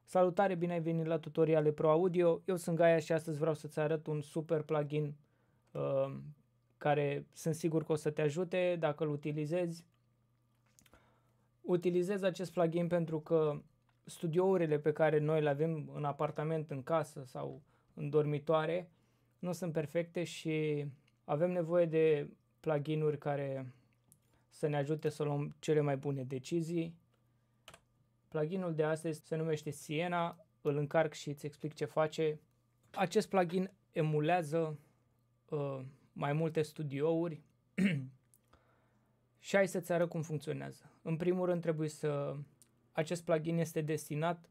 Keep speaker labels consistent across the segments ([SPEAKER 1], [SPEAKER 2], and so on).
[SPEAKER 1] Salutare, bine ai venit la Tutoriale Pro Audio. Eu sunt Gaia și astăzi vreau să-ți arăt un super plugin care sunt sigur că o să te ajute dacă îl utilizezi. Utilizez acest plugin pentru că studiourile pe care noi le avem în apartament, în casă sau în dormitoare nu sunt perfecte și avem nevoie de pluginuri care să ne ajute să luăm cele mai bune decizii. Pluginul de astăzi se numește Siena, îl încarc și îți explic ce face. Acest plugin emulează mai multe studiouri și hai să-ți arăt cum funcționează. În primul rând acest plugin este destinat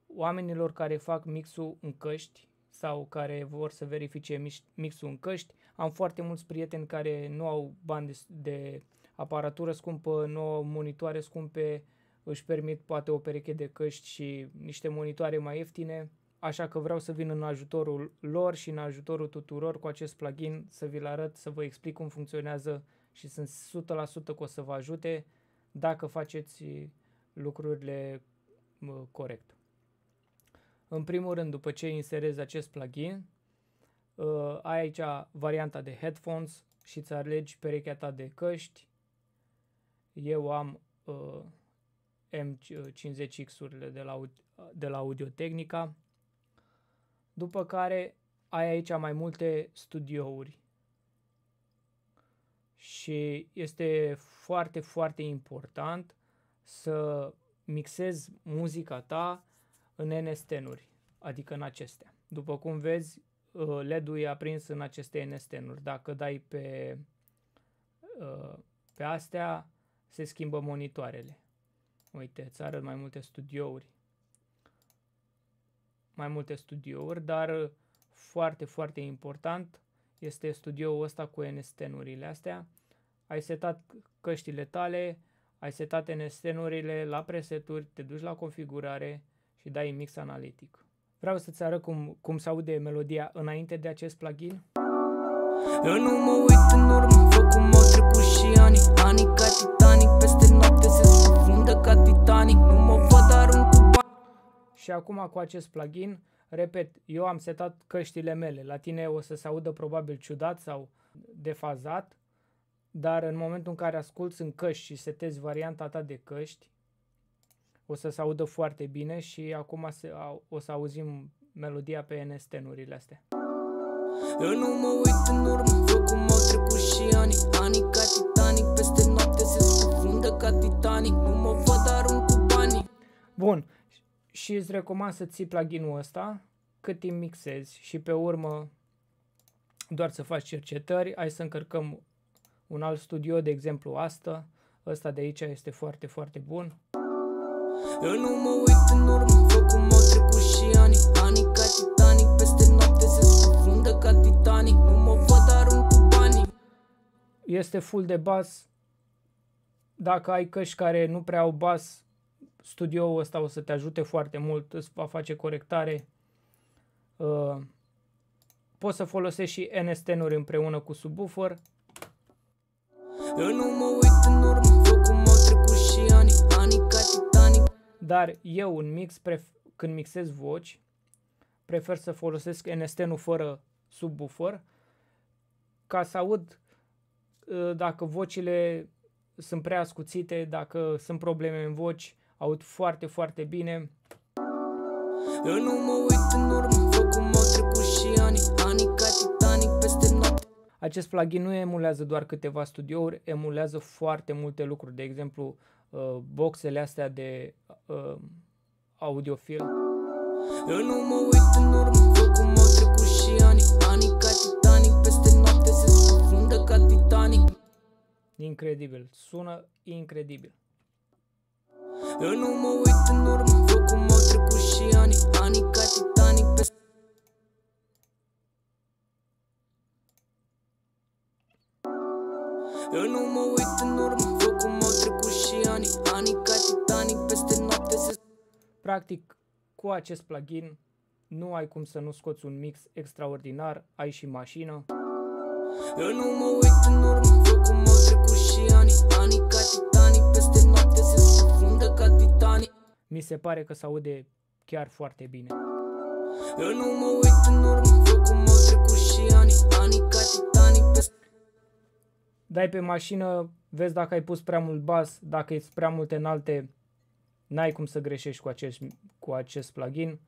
[SPEAKER 1] oamenilor care fac mixul în căști sau care vor să verifice mixul în căști. Am foarte mulți prieteni care nu au bani de aparatură scumpă, nu au monitoare scumpe, își permit poate o pereche de căști și niște monitoare mai ieftine, așa că vreau să vin în ajutorul lor și în ajutorul tuturor cu acest plugin, să vi-l arăt, să vă explic cum funcționează și sunt 100% că o să vă ajute dacă faceți lucrurile corect. În primul rând, după ce inserezi acest plugin, ai aici varianta de headphones și îți alegi perechea ta de căști. Eu am M50X-urile de la Audio-Technica. După care ai aici mai multe studiouri. Și este foarte, foarte important să mixezi muzica ta în NST-uri, adică în acestea. După cum vezi, LED-ul e aprins în aceste NST-uri. Dacă dai pe astea, se schimbă monitoarele. Uite, îți arăt mai multe studiouri. Mai multe studiouri, dar foarte, foarte important este studioul ăsta cu NST-urile astea. Ai setat căștile tale, ai setat NST-urile la preseturi, te duci la configurare și dai mix analitic. Vreau să-ți arăt cum se aude melodia înainte de acest plugin.
[SPEAKER 2] Eu nu mă uit în urmă, văd cum au trecut și ani ca Titanic, peste noapte se scufundă ca Titanic, nu mă văd arunc cu bani.
[SPEAKER 1] Și acum cu acest plugin, repet, eu am setat căștile mele, la tine o să se audă probabil ciudat sau defazat, dar în momentul în care asculți în căști și setezi varianta ta de căști, o să se audă foarte bine și acum o să auzim melodia pe NST-urile astea.
[SPEAKER 2] Eu nu mă uit în urmă, văd cum au trecut și ani ca Titanic, peste noapte se scufundă ca Titanic, nu mă văd arunc cu banii.
[SPEAKER 1] Bun, și îți recomand să ții pluginul ăsta cât timp mixezi și pe urmă doar să faci cercetări. Hai să încărcăm un alt studio, de exemplu ăsta de aici este foarte, foarte bun.
[SPEAKER 2] Eu nu mă uit în urmă, văd cum au trecut și ani ca Titanic, peste noapte se scufundă ca Titanic, nu mă văd arunc cu banii.
[SPEAKER 1] Este full de bas. Dacă ai căști care nu prea au bas, studioul ăsta o să te ajute foarte mult, îți va face corectare. Poți să folosești și NST-uri împreună cu subwoofer.
[SPEAKER 2] Eu nu mă uit în urmă, văd cum au trecut și ani ca Titanic.
[SPEAKER 1] Dar eu în mix, când mixez voci, prefer să folosesc NST-ul fără subwoofer ca să aud dacă vocile sunt prea ascuțite, dacă sunt probleme în voci, aud foarte, foarte bine.
[SPEAKER 2] Eu nu mă uit în urmă, văd cum au trecut și ani ca Titanic, peste noapte.
[SPEAKER 1] Acest plugin nu emulează doar câteva studiouri, emulează foarte multe lucruri, de exemplu boxele astea de audiofil.
[SPEAKER 2] Eu nu mă uit în urmă, văd cum au trecut și ani ca Titanic, peste noapte se scufundă ca Titanic.
[SPEAKER 1] Incredibil, sună incredibil.
[SPEAKER 2] Eu nu mă uit în urmă, văd cum au trecut și ani ca Titanic, peste... Eu nu mă uit în urmă, văd cum au trecut și ani ca Titanic, peste noapte se...
[SPEAKER 1] Practic, cu acest plugin nu ai cum să nu scoți un mix extraordinar, ai și mașină.
[SPEAKER 2] Eu nu mă uit în urmă, văd cum au trecut și ani ca Titanic, peste noapte se scufundă ca Titanic.
[SPEAKER 1] Mi se pare că se aude chiar foarte bine.
[SPEAKER 2] Eu nu mă uit în urmă, văd cum au trecut și ani ca Titanic.
[SPEAKER 1] Dai pe mașină, vezi dacă ai pus prea mult bas, dacă e prea multe înalte, n-ai cum să greșești cu acest plugin.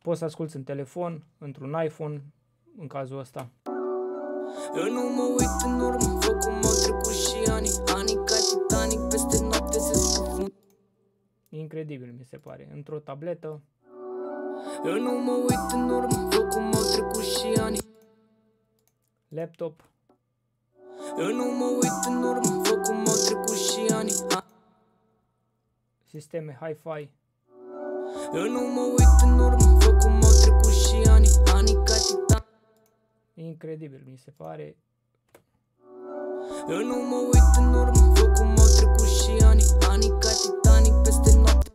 [SPEAKER 1] Poți să asculți în telefon, într-un iPhone, în cazul ăsta.
[SPEAKER 2] Eu nu mă uit în urmă, văd cum au trecut și ani ca Titanic, peste noapte se scufund.
[SPEAKER 1] Incredibil, mi se pare. Într-o tabletă.
[SPEAKER 2] Eu nu mă uit în urmă, văd cum au trecut și ani.
[SPEAKER 1] Laptop.
[SPEAKER 2] Eu nu mă uit în urmă, văd cum au trecut și ani.
[SPEAKER 1] Sisteme hi-fi.
[SPEAKER 2] Eu nu mă uit în urmă, văd cum au trecut și ani ca Titanic.
[SPEAKER 1] Incredibil, mi se pare.
[SPEAKER 2] Eu nu mă uit în urmă, văd cum au trecut și ani ca Titanic, peste noapte.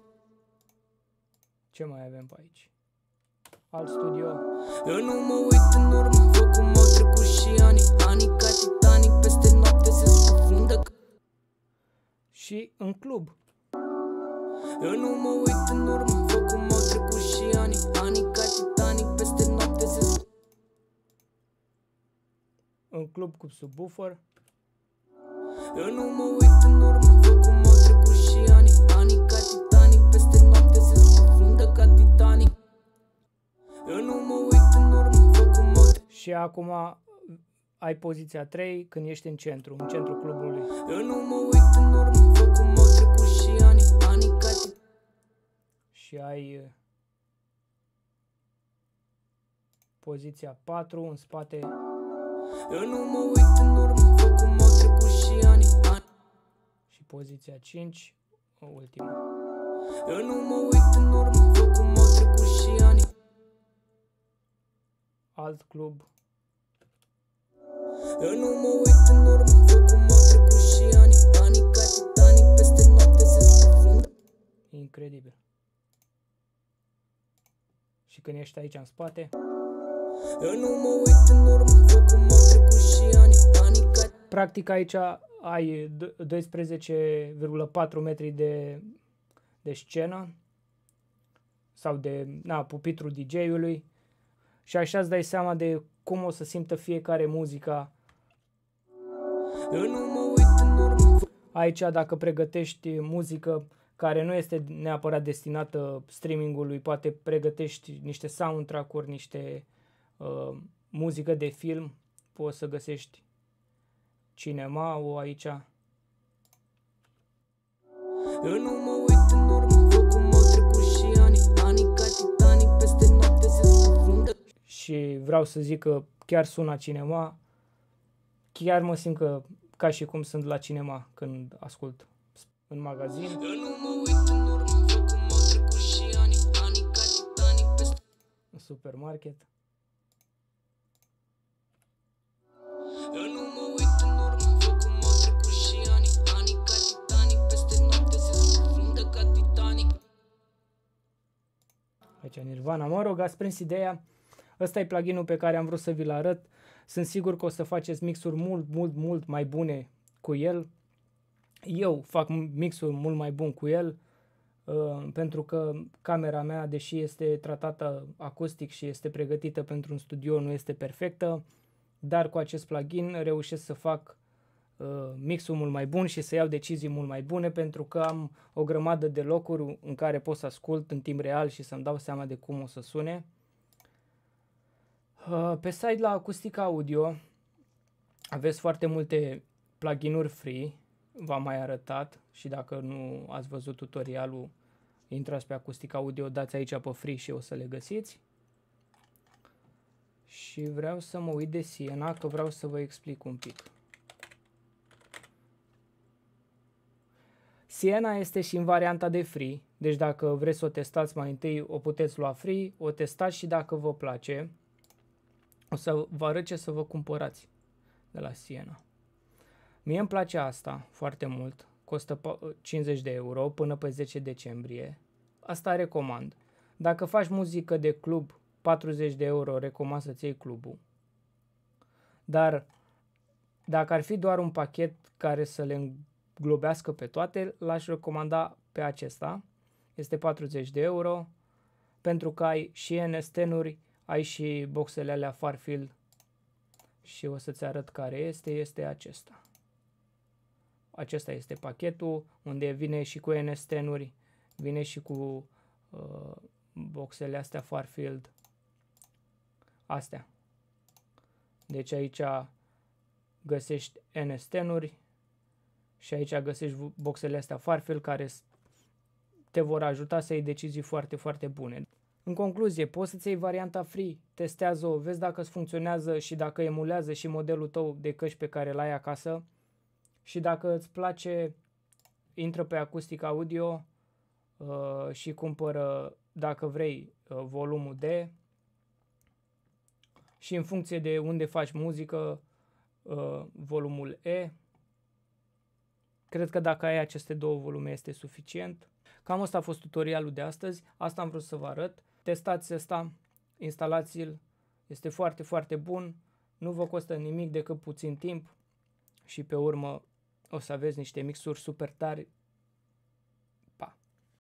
[SPEAKER 1] Ce mai avem pe aici? Alt studio.
[SPEAKER 2] Eu nu mă uit în urmă, văd cum au trecut și ani ca Titanic, peste noapte se scufundă.
[SPEAKER 1] Și în club.
[SPEAKER 2] Eu nu mă uit în urmă, văd cum au trecut și ani ca Titanic, peste noapte se scufundă.
[SPEAKER 1] În club cu subwoofer.
[SPEAKER 2] Eu nu mă uit în urmă, văd cum au trecut și ani ca Titanic, peste noapte se scufundă ca Titanic. Eu nu mă uit în urmă, văd cum au trecut.
[SPEAKER 1] Și acum ai poziția 3 când ești în centru clubului.
[SPEAKER 2] Eu nu mă uit în urmă, văd cum au trecut și ani ca Titanic.
[SPEAKER 1] Și ai poziția 4 în spate.
[SPEAKER 2] Eu nu mă uit în urmă, văd cum au trecut și ani.
[SPEAKER 1] Și poziția 5, ultima.
[SPEAKER 2] Eu nu mă uit în urmă, văd cum au trecut și ani.
[SPEAKER 1] Alt club.
[SPEAKER 2] Eu nu mă uit în urmă, văd cum au trecut și ani ca Titanic, peste noapte se scufundă.
[SPEAKER 1] Incredibil. Și când ești aici în spate.
[SPEAKER 2] Eu nu mă uit în urmă, văd cum au trecut și ani ca...
[SPEAKER 1] Practic aici ai 12,4 metri de scenă sau de pupitru DJ-ului și așa îți dai seama de cum o să simtă fiecare muzica.
[SPEAKER 2] Eu nu mă uit în urmă.
[SPEAKER 1] Aici dacă pregătești muzică care nu este neapărat destinată streamingului, poate pregătești niște soundtrack-uri, niște muzică de film, poți să găsești cinema-ul aici.
[SPEAKER 2] Eu nu mă uit în urmă, văd cum au trecut și ani ca Titanic, peste noapte se scufundă.
[SPEAKER 1] Și vreau să zic că chiar sună cinema, chiar mă simt ca și cum sunt la cinema când ascult în magazin.
[SPEAKER 2] Eu nu mă uit în urmă, văd cum au trecut și ani ca Titanic, peste...
[SPEAKER 1] În supermarket.
[SPEAKER 2] Eu nu mă uit în urmă, văd cum au trecut și ani ca Titanic, peste noapte se scufundă ca Titanic.
[SPEAKER 1] Aici Nirvana, mă rog, ați prins ideea. Ăsta e pluginul pe care am vrut să vi-l arăt. Sunt sigur că o să faceți mixuri mult mai bune cu el. Eu fac mixuri mult mai bun cu el pentru că camera mea, deși este tratată acustic și este pregătită pentru un studio, nu este perfectă, dar cu acest plugin reușesc să fac mixul mult mai bun și să iau decizii mult mai bune pentru că am o grămadă de locuri în care pot să ascult în timp real și să-mi dau seama de cum o să sune. Pe site la Acustica Audio aveți foarte multe pluginuri free, v-am mai arătat și dacă nu ați văzut tutorialul, intrați pe Acustica Audio, dați aici pe free și o să le găsiți. Și vreau să mă uit de Siena, că vreau să vă explic un pic. Siena este și în varianta de free, deci dacă vreți să o testați mai întâi, o puteți lua free, o testați și dacă vă place, o să vă arăt ce să vă cumpărați de la Siena. Mie îmi place asta foarte mult, costă 50 de euro până pe 10 decembrie. Asta recomand. Dacă faci muzică de club, 40 de euro, recomand să-ți iei clubul. Dar dacă ar fi doar un pachet care să le înglobească pe toate, l-aș recomanda pe acesta. Este 40 de euro, pentru că ai și NS10-uri, ai și boxele alea Farfield și o să-ți arăt care este acesta. Acesta este pachetul unde vine și cu NS10-uri, vine și cu boxele astea Farfield, astea. Deci aici găsești NS10-uri și aici găsești boxele astea Farfield care te vor ajuta să iei decizii foarte, foarte bune. În concluzie, poți să-ți iei varianta free, testează-o, vezi dacă îți funcționează și dacă emulează și modelul tău de căști pe care l-ai acasă și dacă îți place, intră pe Acoustic Audio și cumpără, dacă vrei, volumul D și în funcție de unde faci muzică, volumul E. Cred că dacă ai aceste două volume este suficient. Cam asta a fost tutorialul de astăzi, asta am vrut să vă arăt. Testați ăsta, instalați-l, este foarte, foarte bun, nu vă costă nimic decât puțin timp și pe urmă o să aveți niște mixuri super tari